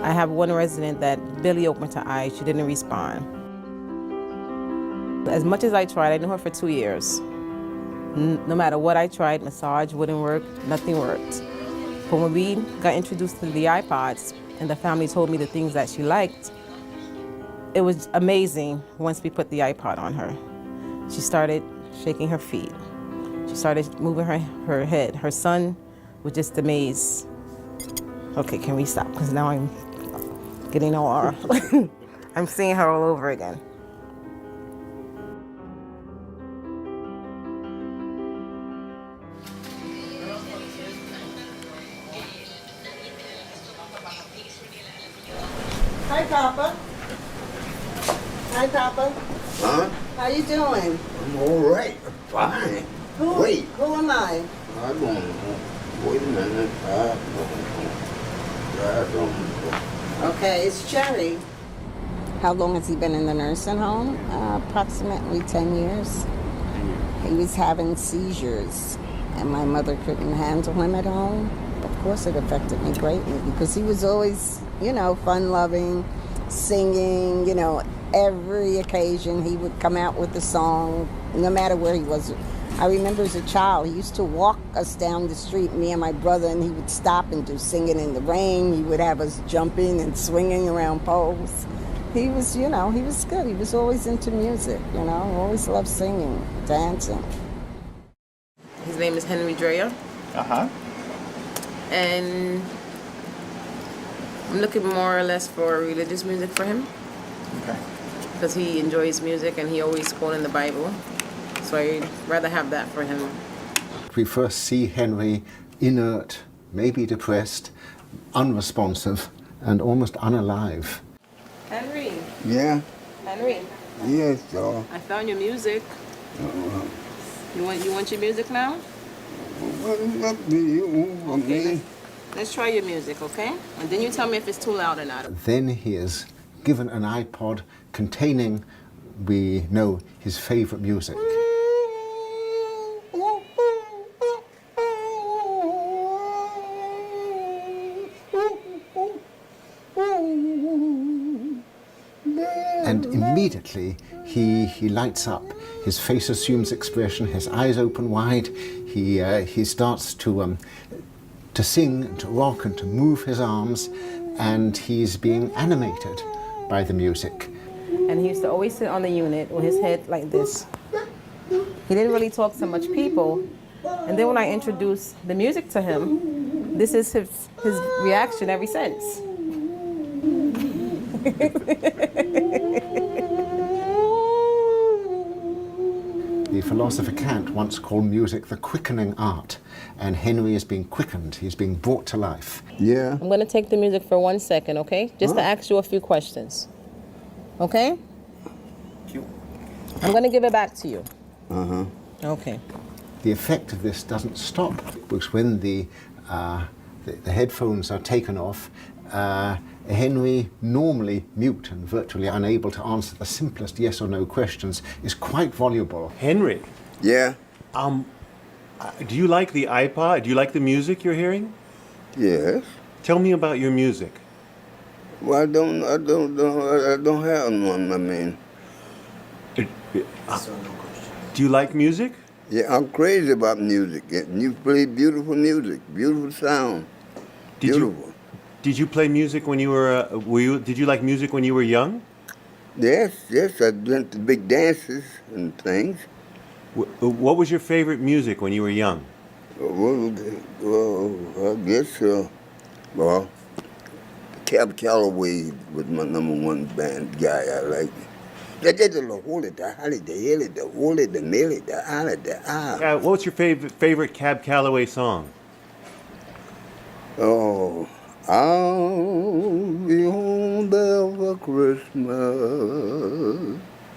I have one resident that barely opened her eyes. She didn't respond. As much as I tried, I knew her for 2 years. No matter what I tried, massage wouldn't work, nothing worked. But when we got introduced to the iPods and the family told me the things that she liked, it was amazing once we put the iPod on her. She started shaking her feet. She started moving her head. Her son was just amazed. Okay, can we stop? Because now I'm getting all I'm seeing her all over again. Hi, Papa. Hi, Papa. Huh? How you doing? I'm all right. Fine. Wait. Who am I? I don't know. Wait a minute. I don't know. Okay, it's Jerry. How long has he been in the nursing home? Approximately 10 years. He was having seizures, and my mother couldn't handle him at home. Of course, it affected me greatly because he was always, fun-loving, singing, every occasion he would come out with a song, no matter where he was. I remember as a child, he used to walk us down the street, me and my brother, and he would stop and do Singing in the Rain. He would have us jumping and swinging around poles. He was, he was good. He was always into music, always loved singing, dancing. His name is Henry Dreyer. Uh-huh. And I'm looking more or less for religious music for him. Okay. Because he enjoys music and he always quoting the Bible. So I'd rather have that for him. We first see Henry inert, maybe depressed, unresponsive, and almost unalive. Henry. Yeah? Henry. Yes, sir. I found your music. You want your music now? What's up to you? Okay, let's try your music, okay? And then you tell me if it's too loud or not. Then he is given an iPod containing, we know, his favorite music. And immediately he lights up. His face assumes expression, his eyes open wide. He starts to sing, to rock, and to move his arms, and he's being animated by the music. And he used to always sit on the unit with his head like this. He didn't really talk to much people. And then when I introduced the music to him, this is his reaction ever since. The philosopher Kant once called music the quickening art, and Henry is being quickened, he's being brought to life. Yeah? I'm going to take the music for 1 second, okay? Just to ask you a few questions. Okay? I'm going to give it back to you. Uh-huh. Okay. The effect of this doesn't stop, because when the headphones are taken off, Henry, normally mute and virtually unable to answer the simplest yes or no questions, is quite voluble. Henry, Yeah? do you like the iPod? Do you like the music you're hearing? Yes. Tell me about your music. Well, I don't have one, I mean. Do you like music? Yeah, I'm crazy about music. You play beautiful music, beautiful sound. Beautiful. Did you play music when you were, did you like music when you were young? Yes, I went to big dances and things. What was your favorite music when you were young? Well, I guess, Cab Calloway was my #1 band guy I liked. What's your favorite Cab Calloway song? Oh, I'll be home there for Christmas.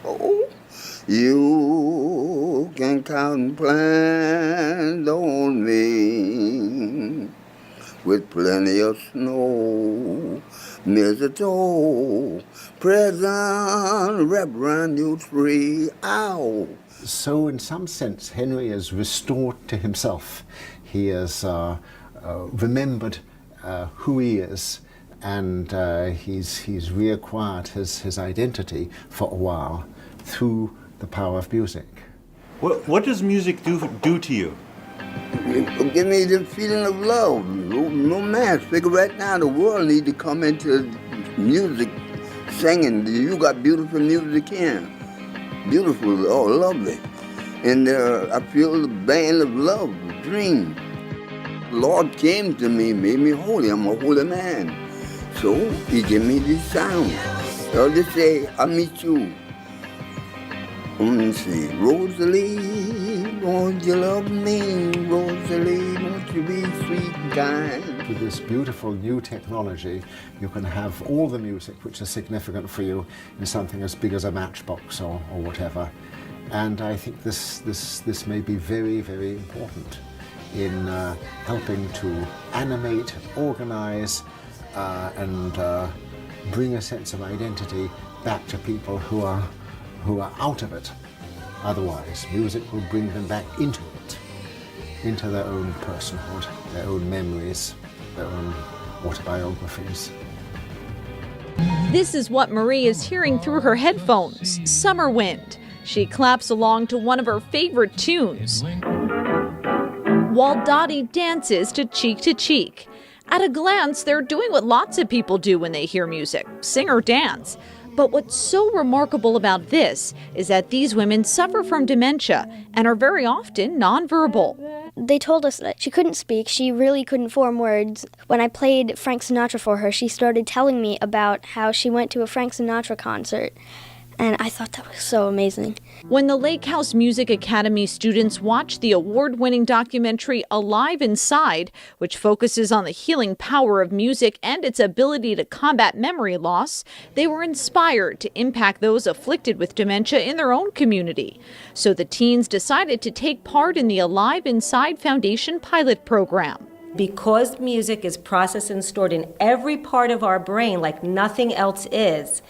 Oh, you can count and plan on me with plenty of snow, mistletoe, present wrapped around your tree. Ow! So in some sense, Henry is restored to himself. He has remembered who he is, and he's reacquired his identity for a while through the power of music. What does music do to you? It give me the feeling of love, romance. Figure right now the world need to come into music, singing. You got beautiful music here. Beautiful, oh, lovely. And I feel the band of love, the dream. The Lord came to me, made me holy. I'm a holy man. So he gave me this sound. I'll just say, I meet you. Let's see, Rosalie, won't you love me? Rosalie, won't you be sweet and kind? With this beautiful new technology, you can have all the music which is significant for you in something as big as a matchbox or whatever. And I think this may be very, very important in helping to animate, organize, and bring a sense of identity back to people who are out of it. Otherwise, music will bring them back into it, into their own personhood, their own memories, their own autobiographies. This is what Marie is hearing through her headphones, Summer Wind. She claps along to one of her favorite tunes, while Dottie dances to Cheek. At a glance, they're doing what lots of people do when they hear music, sing or dance. But what's so remarkable about this is that these women suffer from dementia and are very often nonverbal. They told us that she couldn't speak. She really couldn't form words. When I played Frank Sinatra for her, she started telling me about how she went to a Frank Sinatra concert. And I thought that was so amazing. When the Lake House Music Academy students watched the award-winning documentary Alive Inside, which focuses on the healing power of music and its ability to combat memory loss, they were inspired to impact those afflicted with dementia in their own community. So the teens decided to take part in the Alive Inside Foundation pilot program. Because music is processed and stored in every part of our brain like nothing else is,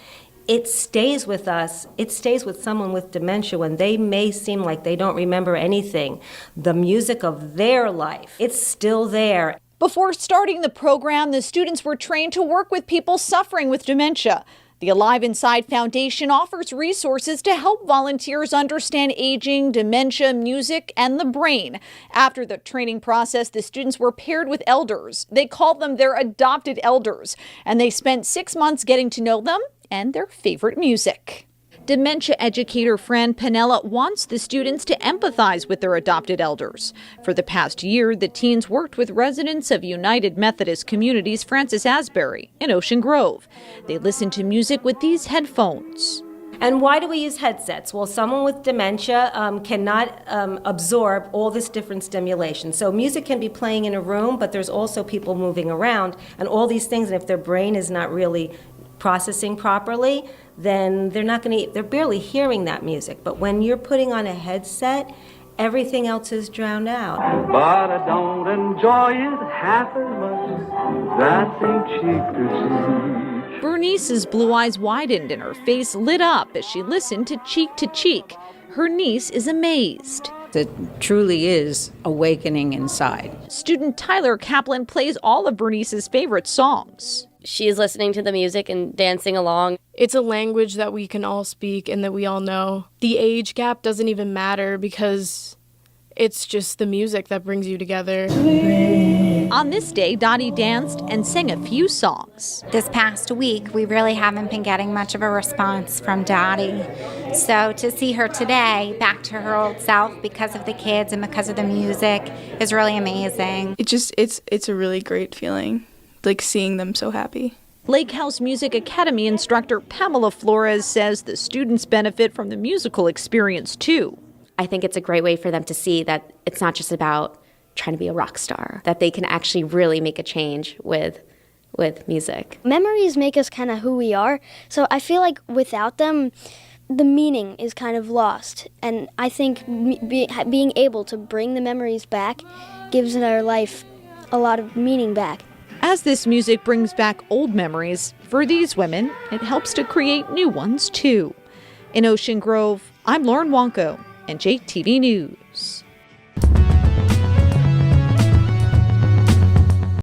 it stays with us. It stays with someone with dementia when they may seem like they don't remember anything. The music of their life, it's still there. Before starting the program, the students were trained to work with people suffering with dementia. The Alive Inside Foundation offers resources to help volunteers understand aging, dementia, music, and the brain. After the training process, the students were paired with elders. They called them their adopted elders, and they spent 6 months getting to know them and their favorite music. Dementia educator Fran Panella wants the students to empathize with their adopted elders. For the past year, the teens worked with residents of United Methodist Communities Francis Asbury in Ocean Grove. They listened to music with these headphones. And why do we use headsets? Well, someone with dementia cannot absorb all this different stimulation. So music can be playing in a room, but there's also people moving around and all these things. And if their brain is not really processing properly, then they're barely hearing that music. But when you're putting on a headset, everything else is drowned out. But I don't enjoy it half as much, dancing cheek to cheek. Bernice's blue eyes widened and her face lit up as she listened to Cheek. Her niece is amazed. It truly is awakening inside. Student Tyler Kaplan plays all of Bernice's favorite songs. She's listening to the music and dancing along. It's a language that we can all speak and that we all know. The age gap doesn't even matter because it's just the music that brings you together. On this day, Dottie danced and sang a few songs. This past week, we really haven't been getting much of a response from Dottie. So to see her today, back to her old self because of the kids and because of the music, is really amazing. It's a really great feeling, like seeing them so happy. Lake House Music Academy instructor Pamela Flores says the students benefit from the musical experience too. I think it's a great way for them to see that it's not just about trying to be a rock star, that they can actually really make a change with music. Memories make us kind of who we are, so I feel like without them, the meaning is kind of lost. And I think being able to bring the memories back gives our life a lot of meaning back. As this music brings back old memories, for these women, it helps to create new ones too. In Ocean Grove, I'm Lauren Wonko, and JTV News.